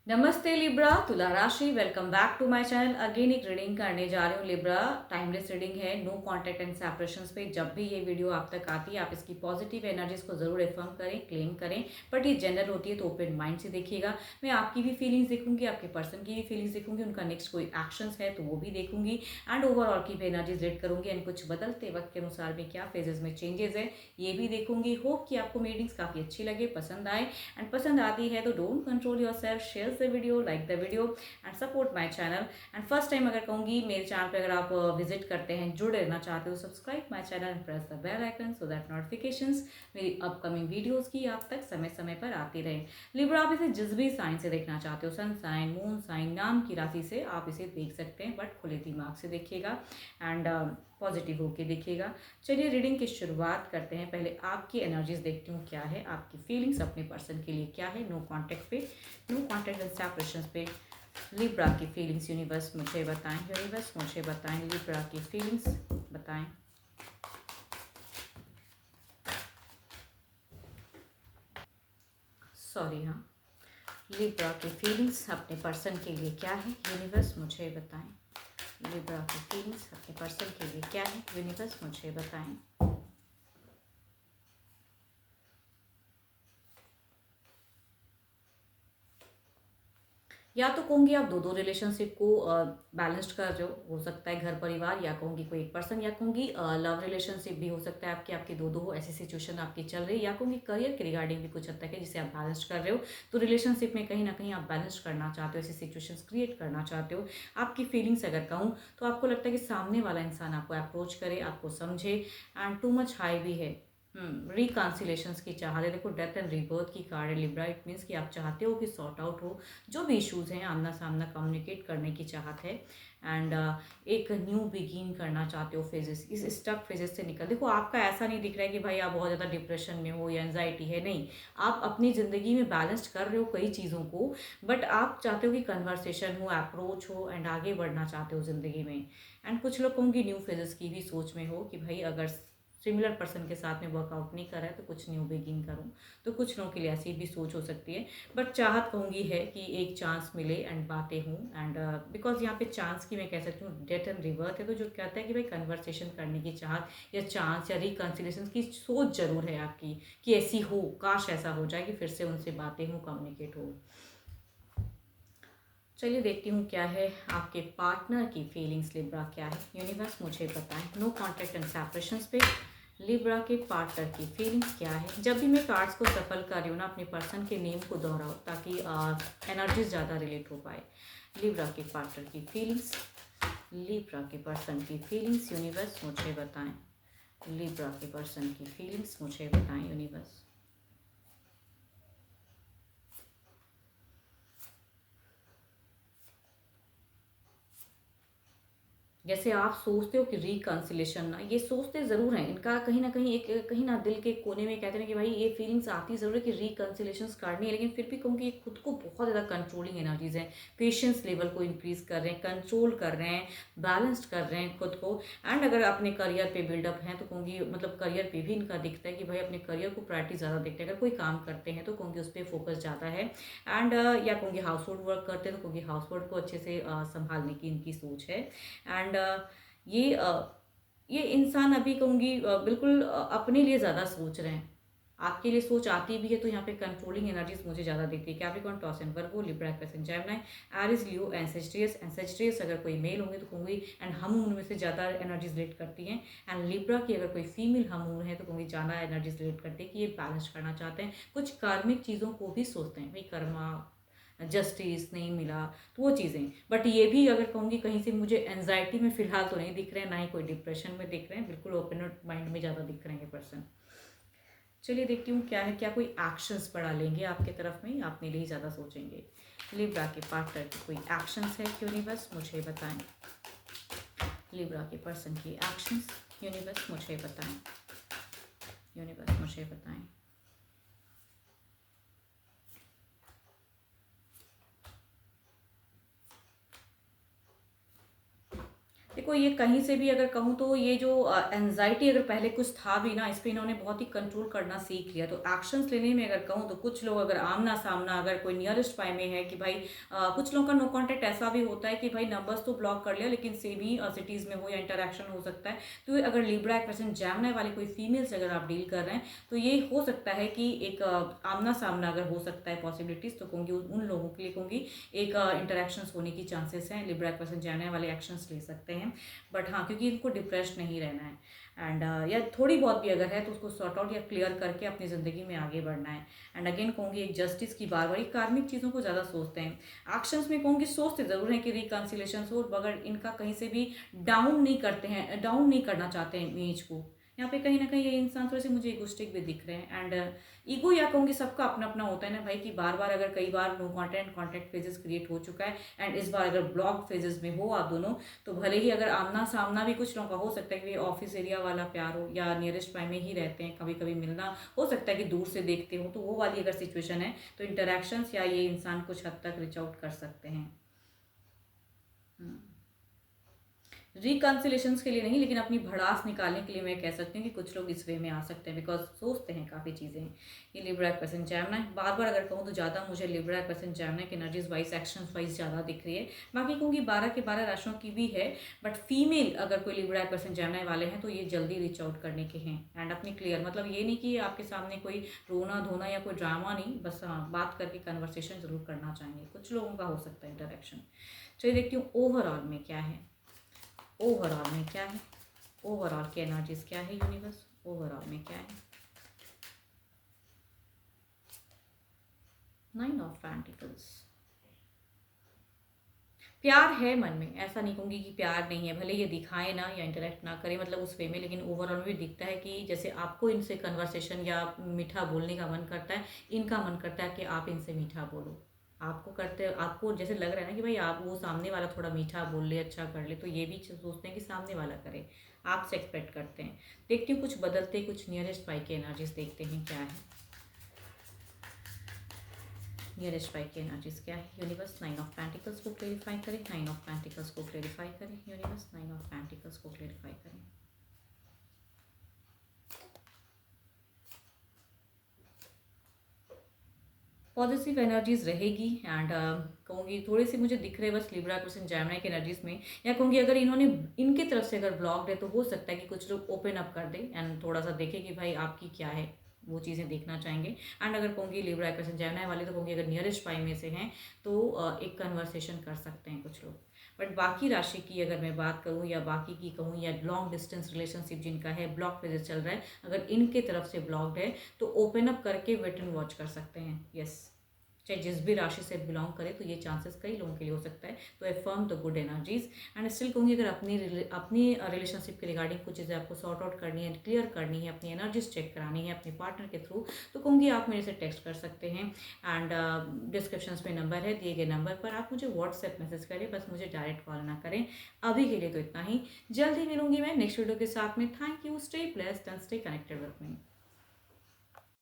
नमस्ते लिब्रा, तुला राशि। Welcome back to my channel. Again एक रीडिंग करने जा रही हूँ लिब्रा। टाइमलेस रीडिंग है, नो कॉन्टैक्ट एंड सेपरेशंस पे। जब भी ये वीडियो आप तक आती है आप इसकी पॉजिटिव एनर्जीज को जरूर रिफर्म करें, क्लेम करें। बट ये जनरल होती है तो ओपन माइंड से देखिएगा। मैं आपकी भी फीलिंग्स देखूंगी, आपके पर्सन की भी फीलिंग्स देखूंगी, उनका नेक्स्ट कोई एक्शंस है तो वो भी देखूंगी एंड ओवरऑल की भी एनर्जीज रीड करूंगी एंड कुछ बदलते वक्त के अनुसार भी क्या फेजेस में चेंजेस है ये भी देखूंगी। होप कि आपको मेरी रीडिंग्स काफी अच्छी लगे, पसंद आए एंड पसंद आती है तो don't control your self, share the video, like the video and support my channel. And first time अगर कहूंगी मेरे चैनल पे अगर आप विजिट करते हैं, जुड़े रहना चाहते हो, subscribe my channel and press the bell icon so that notifications मेरी अपकमिंग वीडियोस की आप तक समय समय पर आती रहे। लिब्रा, आप इसे जिस भी साइन से देखना चाहते हो, सन साइन, मून साइन, नाम की राशि से आप इसे देख सकते हैं, बट खुले दिमाग से देखिएगा एंड पॉजिटिव होके देखिएगा। चलिए रीडिंग की शुरुआत करते हैं। पहले आपकी एनर्जीज देखती हूँ क्या है, आपकी फीलिंग्स अपने पर्सन के लिए क्या है। नो कॉन्टैक्ट पे, नो कॉन्टैक्ट एंड सेपरेशन पे लिब्रा की फीलिंग्स यूनिवर्स मुझे बताएं, यूनिवर्स मुझे बताएं, लिब्रा की फीलिंग्स बताएं। सॉरी, हाँ, लिब्रा की फीलिंग्स अपने पर्सन के लिए क्या है, यूनिवर्स मुझे बताएं। लिब्रा की फीलिंग्स अपने पर्सन के लिए क्या है, यूनिवर्स मुझे बताएं। या तो कहूँगी आप दो दो रिलेशनशिप को बैलेंस्ड कर रहे हो सकता है घर परिवार, या कहूँगी कोई एक पर्सन, या कहूँगी लव रिलेशनशिप भी हो सकता है आपकी, आपकी दो दो हो, ऐसी सिचुएशन आपकी चल रही है। या कहूँगी करियर के रिगार्डिंग भी कुछ हद तक है जिसे आप बैलेंस कर रहे हो। तो रिलेशनशिप में कहीं ना कहीं आप बैलेंस करना चाहते हो, ऐसी सिचुएशंस क्रिएट करना चाहते हो। आपकी फीलिंग्स अगर कहूँ तो आपको लगता है कि सामने वाला इंसान आपको अप्रोच करे, आपको समझे एंड टू मच हाई भी है। रिकॉन्सिलेशंस की चाहत है। देखो डेथ एंड रिबर्थ की कार्ड है लिब्रा। इट मीन्स कि आप चाहते हो कि सॉर्ट आउट हो जो भी इश्यूज हैं, आमना सामना कम्युनिकेट करने की चाहत है एंड एक न्यू बिगिन करना चाहते हो। फेजेस, इस स्टक फेजेस से निकल, देखो आपका ऐसा नहीं दिख रहा है कि भाई आप बहुत ज़्यादा डिप्रेशन में हो या एंजाइटी है, नहीं। आप अपनी ज़िंदगी में बैलेंस कर रहे हो कई चीज़ों को, बट आप चाहते हो कि कन्वर्सेशन हो, अप्रोच हो एंड आगे बढ़ना चाहते हो ज़िंदगी में। एंड कुछ लोग कहूँगी न्यू फेजेस की भी सोच में हो कि भाई अगर सिमिलर पर्सन के साथ में वर्कआउट नहीं कर रहा है तो कुछ न्यू बिगिन करूँ। तो कुछ लोगों के लिए ऐसी भी सोच हो सकती है। बट चाहत कहूँगी है कि एक चांस मिले एंड बातें हों एंड बिकॉज यहाँ पे चांस की मैं कह सकती हूँ डेथ एंड रिवर्थ है, तो जो कहता है कि भाई कन्वर्सेशन करने की चाहत या चांस या रिकन्सिलेशन की सोच जरूर है आपकी कि ऐसी हो, काश ऐसा हो जाए कि फिर से उनसे बातें हों, कम्युनिकेट हो। चलिए देखती हूँ क्या है आपके पार्टनर की फीलिंग्स लिब्रा, क्या है यूनिवर्स मुझे बताएं। नो कॉन्टैक्ट एंड सेपरेशंस पे लिब्रा के पार्टनर की फीलिंग्स क्या है। जब भी मैं कार्ड्स को सफल कर रही हूँ ना, अपने पर्सन के नेम को दोहराओ ताकि एनर्जीज ज़्यादा रिलेट हो पाए। लिब्रा के पार्टनर की फीलिंग्स, लिब्रा के पर्सन की फीलिंग्स यूनिवर्स मुझे बताएं। लिब्रा के पर्सन की फीलिंग्स मुझे बताएं यूनिवर्स। जैसे आप सोचते हो कि रिकन्सिलेशन, ना ये सोचते ज़रूर हैं, इनका कहीं ना कहीं एक, कहीं ना दिल के कोने में कहते हैं कि भाई ये फीलिंग्स आती ज़रूर है कि रिकन्सिलेशन करनी है, लेकिन फिर भी कहूँगी ये खुद को बहुत ज़्यादा कंट्रोलिंग एनर्जीज हैं। पेशेंस लेवल को इंक्रीज कर रहे हैं, कंट्रोल कर रहे हैं, बैलेंस्ड कर रहे हैं खुद को। एंड अगर अपने करियर पे बिल्डअप हैं तो कहूँगी मतलब करियर पे भी इनका दिखता है कि भाई अपने करियर को प्रायोरिटी ज़्यादा देखते हैं। अगर कोई काम करते हैं तो कहूँगी उस पर फोकस ज़्यादा है एंड या कहूँगी हाउस होल्ड वर्क करते हैं तो कहूँगी हाउस होल्ड को अच्छे से संभालने की इनकी सोच है। एंड ये ये इंसान अभी कहूँगी बिल्कुल अपने लिए ज़्यादा सोच रहे हैं। आपके लिए सोच आती भी है तो यहाँ पे कंट्रोलिंग एनर्जीज मुझे ज़्यादा दिखती है। Capricorn, Taurus and Virgo, Libra, crescent, Gemini, Aries, Leo and Sagittarius. And Sagittarius अगर कोई मेल होंगे तो कहूँगी एंड हम उनमें से ज़्यादा एनर्जीज रिलेट करती हैं। एंड लिब्रा की अगर कोई फीमेल हम है तो कहूँगी ज़्यादा एनर्जीज रिलेट करती है कि ये बैलेंस करना चाहते हैं, कुछ कार्मिक चीज़ों को भी सोचते हैं, भाई कर्मा, जस्टिस नहीं मिला तो वो चीज़ें। बट ये भी अगर कहूँगी कहीं से मुझे एनजाइटी में फिलहाल तो नहीं दिख रहे हैं, ना ही कोई डिप्रेशन में दिख रहे हैं, बिल्कुल ओपन माइंड में ज़्यादा दिख रहे हैं पर्सन। चलिए देखती हूँ क्या है, क्या कोई एक्शंस बढ़ा लेंगे आपके तरफ में, अपने लिए ज़्यादा सोचेंगे। लिब्रा के पार्टनर की कोई एक्शंस है यूनिवर्स मुझे बताएं। लिब्रा के पर्सन की एक्शंस यूनिवर्स मुझे बताएं, यूनिवर्स मुझे बताएं। देखो ये कहीं से भी अगर कहूँ तो ये जो एंजाइटी अगर पहले कुछ था भी ना, इस पे इन्होंने बहुत ही कंट्रोल करना सीख लिया। तो एक्शंस लेने में अगर कहूँ तो कुछ लोग अगर आमना सामना अगर कोई नियरेस्ट बाय में है कि भाई कुछ लोगों का नो कांटेक्ट ऐसा भी होता है कि भाई नंबर्स तो ब्लॉक कर लिया लेकिन सेमी सिटीज़ में हो या इंटरेक्शन हो सकता है। तो अगर लिब्रा एक पर्सन जैमनाई वाली कोई फीमेल से अगर आप डील कर रहे हैं तो ये हो सकता है कि एक आमना सामना अगर हो सकता है पॉसिबिलिटीज़, तो कहूँगी उन लोगों के लिए कहूँगी एक इंटरेक्शंस होने की चांसेस हैं। लिब्रा एक पर्सन जैमनाई वाले एक्शंस ले सकते हैं। बट हाँ, क्योंकि इनको डिप्रेस्ड नहीं रहना है एंड या थोड़ी बहुत भी अगर है तो उसको सॉर्ट आउट या क्लियर करके अपनी ज़िंदगी में आगे बढ़ना है। एंड अगेन कहूँगी एक जस्टिस की बार बारी कार्मिक चीज़ों को ज़्यादा सोचते हैं। एक्शंस में कहूँगी सोचते ज़रूर हैं कि रिकन्सिलेशन हो, मगर इनका कहीं से भी डाउन नहीं करते हैं, डाउन नहीं करना चाहते हैं इमेज को। यहाँ पे कहीं ना कहीं ये इंसान थोड़े से मुझे इगोस्टिक भी दिख रहे हैं। एंड ईगो या कहूँगी सबका अपना अपना होता है ना भाई, कि बार बार अगर कई बार नो कॉन्टैक्ट फेजेस क्रिएट हो चुका है एंड इस बार अगर ब्लॉक फेजेस में हो आप दोनों, तो भले ही अगर आमना सामना भी कुछ लोगों का हो सकता है कि ऑफिस एरिया वाला प्यार हो या नियरेस्ट बाय में ही रहते हैं, कभी कभी मिलना हो सकता है कि दूर से देखते हो, तो वो वाली अगर सिचुएशन है तो इंटरेक्शंस या ये इंसान कुछ हद तक रीच आउट कर सकते हैं। रिकन्सिलेशंस के लिए नहीं, लेकिन अपनी भड़ास निकालने के लिए मैं कह सकती हूँ कि कुछ लोग इस वे में आ सकते हैं, बिकॉज सोचते हैं काफ़ी चीज़ें। ये लिब्रा पर्सन जैमनाई बार बार अगर कहूँ तो ज़्यादा मुझे लिब्रा पर्सन जैमनाई की एनर्जीज वाइज एक्शंस वाइज ज़्यादा दिख रही है। बाकी कहूँगी 12 के 12 राशियों की भी है, बट फीमेल अगर कोई लिब्रा पर्सन जैमनाई वाले हैं तो ये जल्दी रीच आउट करने के हैं एंड अपनी क्लियर, मतलब ये नहीं कि आपके सामने कोई रोना धोना या कोई ड्रामा नहीं, बस हाँ बात करके कन्वर्सेशन जरूर करना चाहेंगे। कुछ लोगों का हो सकता है इंटरेक्शन। चलिए देखती हूँ ओवरऑल में क्या है। ओवरऑल में क्या है, ओवरऑल की एनर्जीज क्या है यूनिवर्स, ओवरऑल में क्या है। 9 ऑफ पेंटिकल्स। प्यार है मन में, ऐसा नहीं कहूँगी कि प्यार नहीं है, भले ये दिखाए ना या इंटरेक्ट ना करे मतलब उस वे में, लेकिन ओवरऑल में भी दिखता है कि जैसे आपको इनसे कन्वर्सेशन या मीठा बोलने का मन करता है, इनका मन करता है कि आप इनसे मीठा बोलो। आपको करते, आपको जैसे लग रहा है ना कि भाई आप वो सामने वाला थोड़ा मीठा बोल ले, अच्छा कर ले, तो ये भी सोचते हैं कि सामने वाला करे, आपसे एक्सपेक्ट करते हैं। देखती हूँ कुछ बदलते, कुछ नियरेस्ट बाई की एनर्जीज देखते हैं क्या है। नियरेस्ट बाई की एनर्जीज क्या है यूनिवर्स। 9 ऑफ पेंटिकल्स को क्लेरिफाई करें, 9 ऑफ पेंटिकल्स को क्लेरिफाई करें यूनिवर्स, 9 ऑफ पेंटिकल्स को क्लेरिफाई करें। पॉजिटिव एनर्जीज रहेगी एंड कहूँगी थोड़ी सी मुझे दिख रहे बस लिब्रा पर्सन जैमनाई की एनर्जीज में, या कहूँगी अगर इन्होंने इनकी तरफ से अगर ब्लॉक्ड है तो हो सकता है कि कुछ लोग ओपन अप कर दें एंड थोड़ा सा देखें कि भाई आपकी क्या है, वो चीज़ें देखना चाहेंगे। एंड अगर कहूँगी लिब्रा पर्सन जैमनाई वाले तो कहूँगी अगर नियरेस्ट बाई में से हैं तो एक कन्वर्सेशन कर सकते हैं कुछ लोग। बट बाकी राशि की अगर मैं बात करूँ या बाकी की कहूँ या लॉन्ग डिस्टेंस रिलेशनशिप जिनका है, ब्लॉक फेजेस चल रहा है, अगर इनके तरफ से ब्लॉक्ड है तो ओपन अप करके वेट एंड वॉच कर सकते हैं। यस, चाहे जिस भी राशि से बिलोंग करे तो ये चांसेस कई लोगों के लिए हो सकता है। तो affirm the good energies and still कहूँगी अगर अपनी रिलेशनशिप के रिगार्डिंग कुछ चीज़ें आपको सॉर्ट आउट करनी है, क्लियर करनी है, अपनी एनर्जीज चेक करानी है अपने पार्टनर के थ्रू, तो कहूँगी आप मेरे से टेक्स्ट कर सकते हैं एंड डिस्क्रिप्शन में नंबर है, दिए गए नंबर पर आप मुझे व्हाट्सएप मैसेज करें, बस मुझे डायरेक्ट कॉल ना करें। अभी के लिए तो इतना ही, जल्दी मिलूंगी मैं नेक्स्ट वीडियो के साथ में। Thank you, stay blessed and stay connected with me.